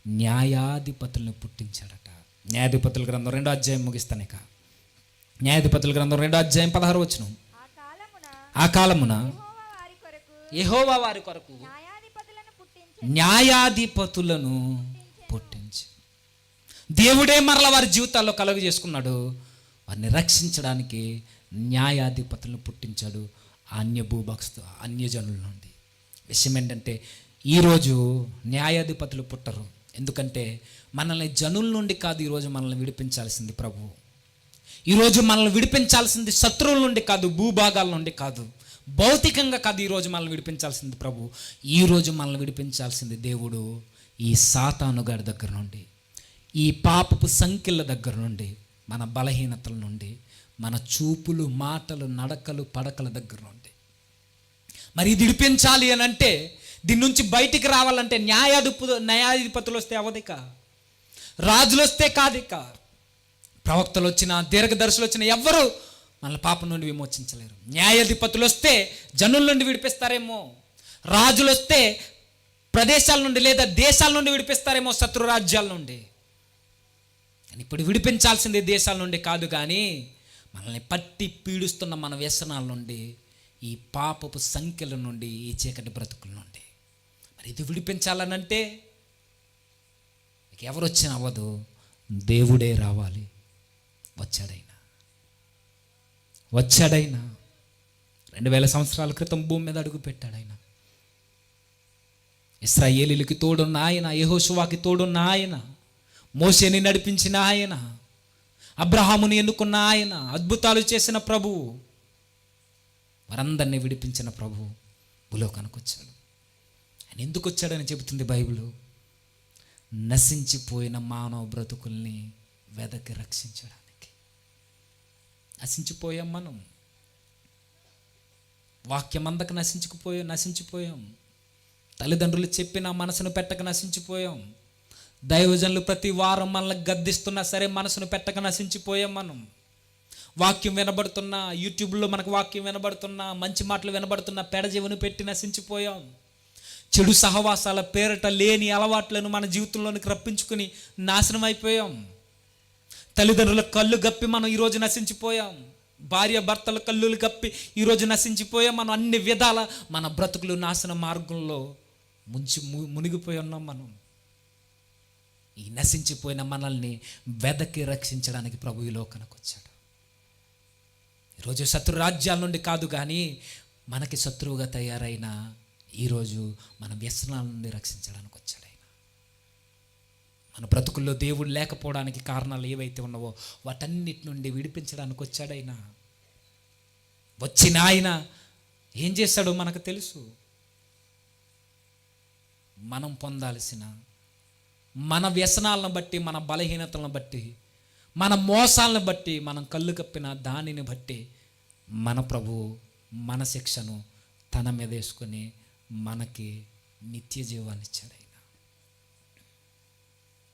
న్యాయాధిపతులను పుట్టించాడట. న్యాయాధిపతుల గ్రంథం 2వ అధ్యాయం ముగిస్తాను. ఇక న్యాయాధిపతుల గ్రంథం 2వ అధ్యాయం 16వ వచనం. ఆ కాలమున యెహోవా వారి కొరకు న్యాయాధిపతులను పుట్టించి దేవుడే మరల వారి జీవితాల్లో కలుగ చేసుకున్నాడు. వారిని రక్షించడానికి న్యాయాధిపతులను పుట్టించాడు అన్యజనుల నుండి. విషయం ఏంటంటే ఈరోజు న్యాయాధిపతులు పుట్టరు. ఎందుకంటే మనల్ని జనుల నుండి కాదు ఈరోజు మనల్ని విడిపించాల్సింది ప్రభువు. ఈరోజు మనల్ని విడిపించాల్సింది శత్రువుల నుండి కాదు, భూభాగాల నుండి కాదు, భౌతికంగా కాదు. ఈరోజు మనల్ని విడిపించాల్సింది ప్రభు. ఈరోజు మనల్ని విడిపించాల్సింది దేవుడు ఈ సాతాను గారి దగ్గర నుండి, ఈ పాపపు సంఖ్యల దగ్గర నుండి, మన బలహీనతల నుండి, మన చూపులు, మాటలు, నడకలు, పడకల దగ్గర నుండి. మరి ఇది విడిపించాలి అని అంటే, దీని నుంచి బయటికి రావాలంటే న్యాయాధిపతులు వస్తే అవదిక, రాజులు వస్తే కాదిక, ప్రవక్తలు వచ్చినా, దీర్ఘదర్శులు వచ్చినా ఎవ్వరు మన పాపం నుండి విమోచించలేరు. న్యాయాధిపతులు వస్తే జనుల నుండి విడిపిస్తారేమో, రాజులు వస్తే ప్రదేశాల నుండి లేదా దేశాల నుండి విడిపిస్తారేమో, శత్రు రాజ్యాల నుండి. కానీ ఇప్పుడు విడిపించాల్సింది దేశాల నుండి కాదు, కానీ మనల్ని పట్టి పీడిస్తున్న మన వ్యసనాల నుండి, ఈ పాపపు సంఖ్యల నుండి, ఈ చీకటి బ్రతుకుల నుండి. మరి ఇది విడిపించాలనంటే ఎవరు వచ్చినా అవ్వదు, దేవుడే రావాలి. వచ్చాడైనా 2000 సంవత్సరాల క్రితం భూమి మీద అడుగు పెట్టాడు ఆయన. ఇశ్రాయేలీయులకి తోడున్న ఆయన, యెహోషువాకి తోడున్న ఆయన, మోషేని నడిపించిన ఆయన, అబ్రహాముని ఎన్నుకున్న ఆయన, అద్భుతాలు చేసిన ప్రభువు, వారందరినీ విడిపించిన ప్రభువు భూలోకానికి వచ్చాడు. ఆయన ఎందుకు వచ్చాడని చెబుతుంది బైబిల్. నశించిపోయిన మానవ బ్రతుకుల్ని వెదకి రక్షించడానికి. నశించిపోయాం మనం, వాక్యం అందక నశించిపోయాం. తల్లిదండ్రులు చెప్పిన మనసును పెట్టక నశించిపోయాం. దైవజనులు ప్రతి వారం మనల్ని గద్దిస్తున్నా సరే మనసును పెట్టక నశించిపోయాం మనం. వాక్యం వినబడుతున్నా, యూట్యూబ్లో మనకు వాక్యం వినబడుతున్నా, మంచి మాటలు వినబడుతున్నా పెడజీవును పెట్టి నశించిపోయాం. చెడు సహవాసాల పేరట లేని అలవాట్లను మన జీవితంలోనికి రప్పించుకుని నాశనం అయిపోయాం. తల్లిదండ్రుల కళ్ళు గప్పి మనం ఈరోజు నశించిపోయాం. భార్య భర్తల కళ్ళులు గప్పి ఈరోజు నశించిపోయాం. మనం అన్ని విధాల మన బ్రతుకులు నాశన మార్గంలో మునిగిపోయి ఉన్నాం మనం. ఈ నశించిపోయిన మనల్ని వెదకి రక్షించడానికి ప్రభు ఈ లోకానికి వచ్చాడు. ఈరోజు శత్రు రాజ్యాల నుండి కాదు, కానీ మనకి శత్రువుగా తయారైన ఈరోజు మన వ్యసనాల నుండి రక్షించడానికి వచ్చాడు ఆయన. మన బ్రతుకుల్లో దేవుడు లేకపోవడానికి కారణాలు ఏవైతే ఉన్నావో వాటన్నిటి నుండి విడిపించడానికి వచ్చాడు ఆయన. వచ్చిన ఆయన ఏం చేశాడో మనకు తెలుసు. మనం పొందాల్సిన మన వ్యసనాలను బట్టి, మన బలహీనతలను బట్టి, మన మోసాలను బట్టి, మనం కళ్ళు కప్పిన దానిని బట్టి మన ప్రభువు మన శిక్షను తన మీద వేసుకొని మనకి నిత్య జీవాన్ని ఇచ్చాడు ఆయన.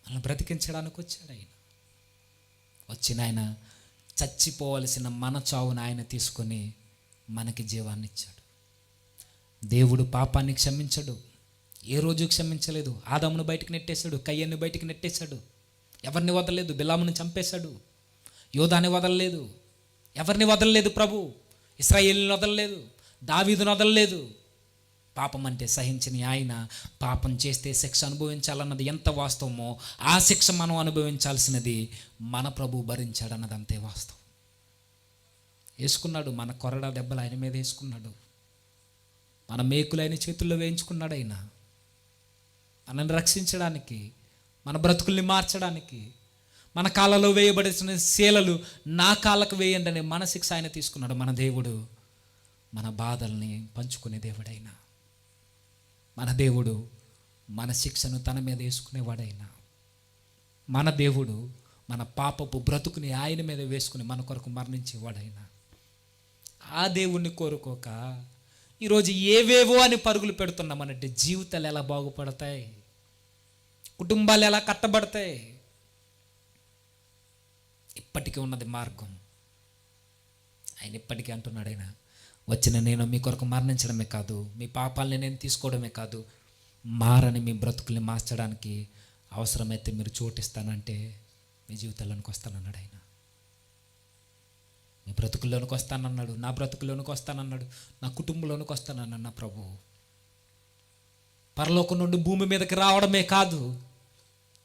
మనల్ని బ్రతికించడానికి వచ్చాడు ఆయన. వచ్చిన ఆయన చచ్చిపోవలసిన మన చావును ఆయన తీసుకొని మనకి జీవాన్ని ఇచ్చాడు. దేవుడు పాపాన్ని క్షమించడు, ఏ రోజు క్షమించలేదు. ఆదామును బయటికి నెట్టేశాడు, కయ్యన్ని బయటికి నెట్టేశాడు, ఎవరిని వదలలేదు. బిలామును చంపేశాడు, యోధాని వదలలేదు, ఎవరిని వదలలేదు. ప్రభు ఇశ్రాయేలుని వదలలేదు, దావీదును వదలలేదు. పాపం అంటే సహించని ఆయన పాపం చేస్తే శిక్ష అనుభవించాలన్నది ఎంత వాస్తవమో, ఆ శిక్ష మనం అనుభవించాల్సినది మన ప్రభు భరించాడన్నది అంతే వాస్తవం. వేసుకున్నాడు, మన కొరడా దెబ్బలు ఆయన మీద వేసుకున్నాడు, మన మేకులు ఆయన చేతుల్లో వేయించుకున్నాడు. ఆయన మనల్ని రక్షించడానికి, మన బ్రతుకుల్ని మార్చడానికి, మన కాళ్ళలో వేయబడిన శీలలు నా కాళ్ళకు వేయండి అనే మన శిక్ష ఆయన తీసుకున్నాడు. మన దేవుడు మన బాధల్ని పంచుకునే దేవుడైనా, మన దేవుడు మన శిక్షను తన మీద వేసుకునేవాడైనా, మన దేవుడు మన పాపపు బ్రతుకుని ఆయన మీద వేసుకుని మన కొరకు మరణించేవాడైనా, ఆ దేవుణ్ణి కోరుకోక ఈరోజు ఏవేవో అని పరుగులు పెడుతున్నామనంటే జీవితాలు ఎలా బాగుపడతాయి, కుటుంబాలు ఎలా కట్టబడతాయి? ఇప్పటికీ ఉన్నది మార్గం. ఆయన ఇప్పటికీ అంటున్నాడు, ఆయన వచ్చిన నేను మీ కొరకు మరణించడమే కాదు, మీ పాపాలని నేను తీసుకోవడమే కాదు, మారని మీ బ్రతుకుల్ని మార్చడానికి అవసరమైతే మీరు చోటిస్తానంటే మీ జీవితాల్లోనికి వస్తానన్నాడు ఆయన. మీ బ్రతుకుల్లోనికి వస్తానన్నాడు, నా బ్రతుకుల్లోనికి వస్తానన్నాడు, నా కుటుంబంలోనికి వస్తానన్నాడు నా ప్రభు. పరలోకం నుండి భూమి మీదకి రావడమే కాదు,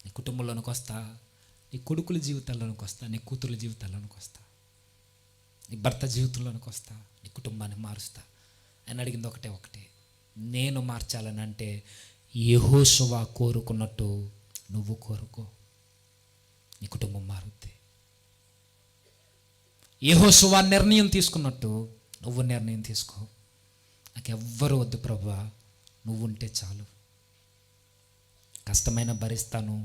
నీ కుటుంబంలోనికి వస్తా, నీ కొడుకుల జీవితాల్లోనికి వస్తా, నీ కూతుర్ల జీవితాల్లోనికి వస్తా. నీ భర్త జీవితంలోనికి వస్తా, నీ కుటుంబాన్ని మారుస్తా అని అడిగింది ఒకటే. నేను మార్చాలని అంటే యెహోషువ కోరుకున్నట్టు నువ్వు కోరుకో, నీ కుటుంబం మారుద్ది. యెహోషువ నిర్ణయం తీసుకున్నట్టు నువ్వు నిర్ణయం తీసుకో. నాకు ఎవ్వరు వద్దు ప్రభువా, నువ్వు ఉంటే చాలు. కష్టమైన భరిస్తాను,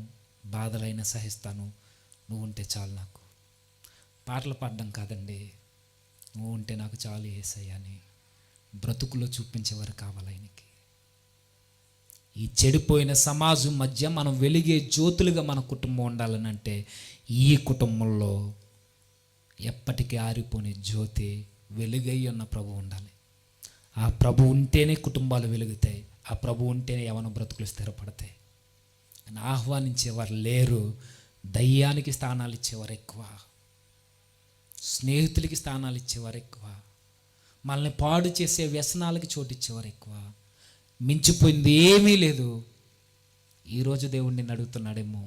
బాధలైనా సహిస్తాను, నువ్వు ఉంటే చాలు. నాకు పాటలు పాడడం కాదండి, నువ్వు ఉంటే నాకు చాలు యేసయ్య అని బ్రతుకులో చూపించేవారు కావాలి ఆయనకి. ఈ చెడిపోయిన సమాజం మధ్య మనం వెలిగే జ్యోతులుగా మన కుటుంబం ఉండాలని అంటే ఈ కుటుంబంలో ఎప్పటికీ ఆరిపోని జ్యోతి, వెలుగై ఉన్న ప్రభు ఉండాలి. ఆ ప్రభు ఉంటేనే కుటుంబాలు వెలుగుతాయి, ఆ ప్రభు ఉంటేనే యవన బ్రతుకులు స్థిరపడతాయి. అని ఆహ్వానించేవారు లేరు. దయ్యానికి స్థానాలు ఇచ్చేవారు ఎక్కువ, స్నేహితులకి స్థానాలు ఇచ్చేవారు ఎక్కువ, మనల్ని పాడు చేసే వ్యసనాలకి చోటు ఇచ్చేవారు ఎక్కువ. మించిపోయింది ఏమీ లేదు. ఈరోజు దేవుడు నిన్ను అడుగుతున్నాడేమో,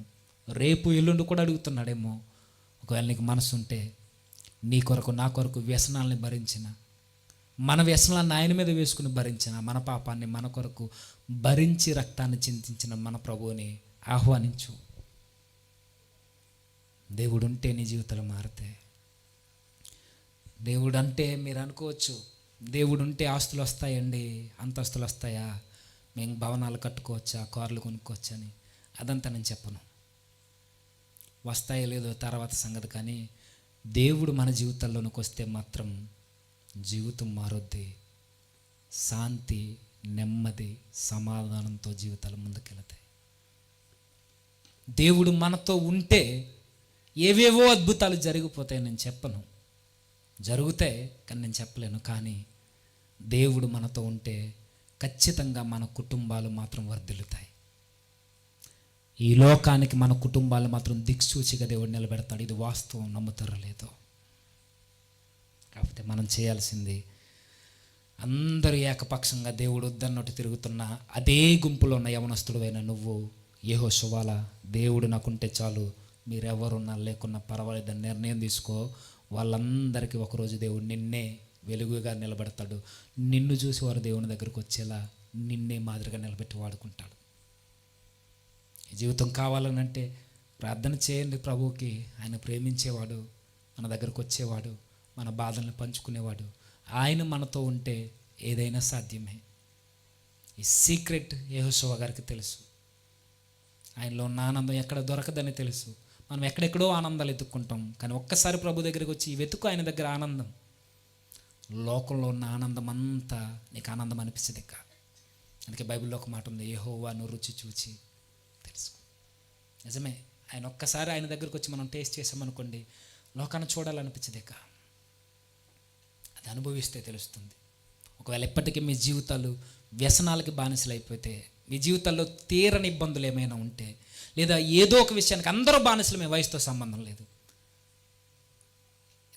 రేపు ఎల్లుండి కూడా అడుగుతున్నాడేమో. ఒకవేళ నీకు మనసు ఉంటే నీ కొరకు నా కొరకు వ్యసనాలని భరించిన, మన వ్యసనాలను ఆయన మీద వేసుకుని భరించిన, మన పాపాన్ని మన కొరకు భరించి రక్తాన్ని చింతించిన మన ప్రభువుని ఆహ్వానించు. దేవుడు ఉంటే నీ జీవితాలు మారుతాయి. దేవుడు అంటే మీరు అనుకోవచ్చు, దేవుడు ఉంటే ఆస్తులు వస్తాయండి, అంతస్తులు వస్తాయా, మేము భవనాలు కట్టుకోవచ్చా, కార్లు కొనుక్కోవచ్చా అని. అదంతా నేను చెప్పను, వస్తాయో లేదో తర్వాత సంగతి. కానీ దేవుడు మన జీవితాల్లోనికి వస్తే మాత్రం జీవితం మారుద్ది. శాంతి, నెమ్మది, సమాధానంతో జీవితాలు ముందుకెళ్తాయి. దేవుడు మనతో ఉంటే ఏవేవో అద్భుతాలు జరిగిపోతాయి. నేను చెప్పను, జరుగుతాయి కానీ నేను చెప్పలేను. కానీ దేవుడు మనతో ఉంటే ఖచ్చితంగా మన కుటుంబాలు మాత్రం వర్ధిల్లుతాయి. ఈ లోకానికి మన కుటుంబాలు మాత్రం దిక్సూచిగా దేవుడు నిలబెడతాడు. ఇది వాస్తవం, నమ్ముతారో లేదో. కాకపోతే మనం చేయాల్సింది, అందరూ ఏకపక్షంగా దేవుడు వద్దన్నట్టు తిరుగుతున్న అదే గుంపులో ఉన్న యవనస్తుడువైన నువ్వు యెహోషువలా, దేవుడు నాకుంటే చాలు, మీరెవరున్నా లేకున్నా పర్వాలేదని నిర్ణయం తీసుకో. వాళ్ళందరికీ ఒకరోజు దేవుడు నిన్నే వెలుగుగా నిలబెడతాడు. నిన్ను చూసి వారు దేవుని దగ్గరికి వచ్చేలా నిన్నే మాదిరిగా నిలబెట్టి వాడుకుంటాడు. ఈ జీవితం కావాలనంటే ప్రార్థన చేయండి ప్రభువుకి. ఆయన ప్రేమించేవాడు, మన దగ్గరకు వచ్చేవాడు, మన బాధలను పంచుకునేవాడు. ఆయన మనతో ఉంటే ఏదైనా సాధ్యమే. ఈ సీక్రెట్ యెహోషువ గారికి తెలుసు. ఆయనలో ఉన్న ఆనందం ఎక్కడ దొరకదని తెలుసు. మనం ఎక్కడెక్కడో ఆనందాలు ఎత్తుక్కుంటాం, కానీ ఒక్కసారి ప్రభు దగ్గరికి వచ్చి వెతుకు ఆయన దగ్గర ఆనందం. లోకంలో ఉన్న ఆనందం అంతా నీకు ఆనందం అనిపిస్తుంది ఇక. అందుకే బైబిల్లో ఒక మాట ఉంది, యెహోవాను రుచి చూచి తెలుసు. నిజమే, ఆయన ఒక్కసారి ఆయన దగ్గరికి వచ్చి మనం టేస్ట్ చేసామనుకోండి, లోకాన్ని చూడాలనిపించదు ఇక. అది అనుభవిస్తే తెలుస్తుంది. ఒకవేళ ఎప్పటికీ మీ జీవితాలు వ్యసనాలకి బానిసలు అయిపోతే, మీ జీవితాల్లో తీరని ఇబ్బందులు ఏమైనా ఉంటే, లేదా ఏదో ఒక విషయానికి అందరూ బానిసలమే, వయసుతో సంబంధం లేదు,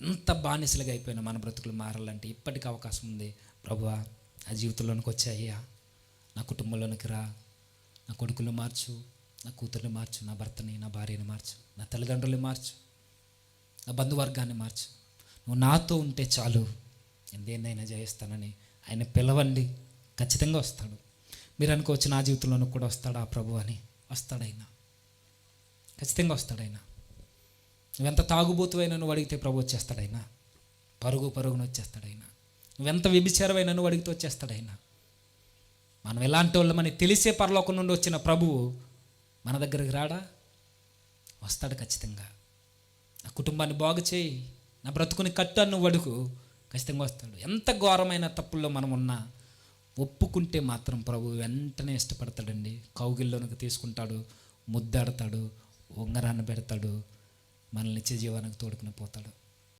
ఎంత బానిసలుగా అయిపోయినా మన బ్రతుకులు మారాలంటే ఇప్పటికీ అవకాశం ఉంది. ప్రభువా, నా జీవితంలోనికి వచ్చాయ్యా, నా కుటుంబంలోనికి రా, నా కొడుకులు మార్చు, నా కూతుర్ని మార్చు, నా భర్తని, నా భార్యని మార్చు, నా తల్లిదండ్రుల్ని మార్చు, నా బంధువర్గాన్ని మార్చు. నువ్వు నాతో ఉంటే చాలు, నేను దేన్నైనా జయిస్తానని ఆయన పిలవండి, ఖచ్చితంగా వస్తాడు. మీరు అనుకోవచ్చు నా జీవితంలోనూ కూడా వస్తాడా ప్రభు అని. వస్తాడైనా, ఖచ్చితంగా వస్తాడైనా. నువ్వెంత తాగుబోతువైనా నువ్వు అడిగితే ప్రభు వచ్చేస్తాడైనా. పరుగున వచ్చేస్తాడైనా. నువ్వెంత వ్యభిచారమైనా నువ్వు అడిగితే వచ్చేస్తాడైనా. మనం ఎలాంటి వాళ్ళమని తెలిసే పరలోకం నుండి వచ్చిన ప్రభువు మన దగ్గరికి రాడా? వస్తాడు ఖచ్చితంగా. నా కుటుంబాన్ని బాగు చేయి, నా బ్రతుకుని కట్టు అని నువ్వు అడుగు, ఖచ్చితంగా వస్తాడు. ఎంత ఘోరమైన తప్పుల్లో మనం ఉన్నా ఒప్పుకుంటే మాత్రం ప్రభు వెంటనే ఇష్టపడతాడండి. కౌగిల్లోనికి తీసుకుంటాడు, ముద్దాడతాడు, ఉంగరాన్ని పెడతాడు, మనల్ని నిత్య జీవానికి తోడుకుని పోతాడు.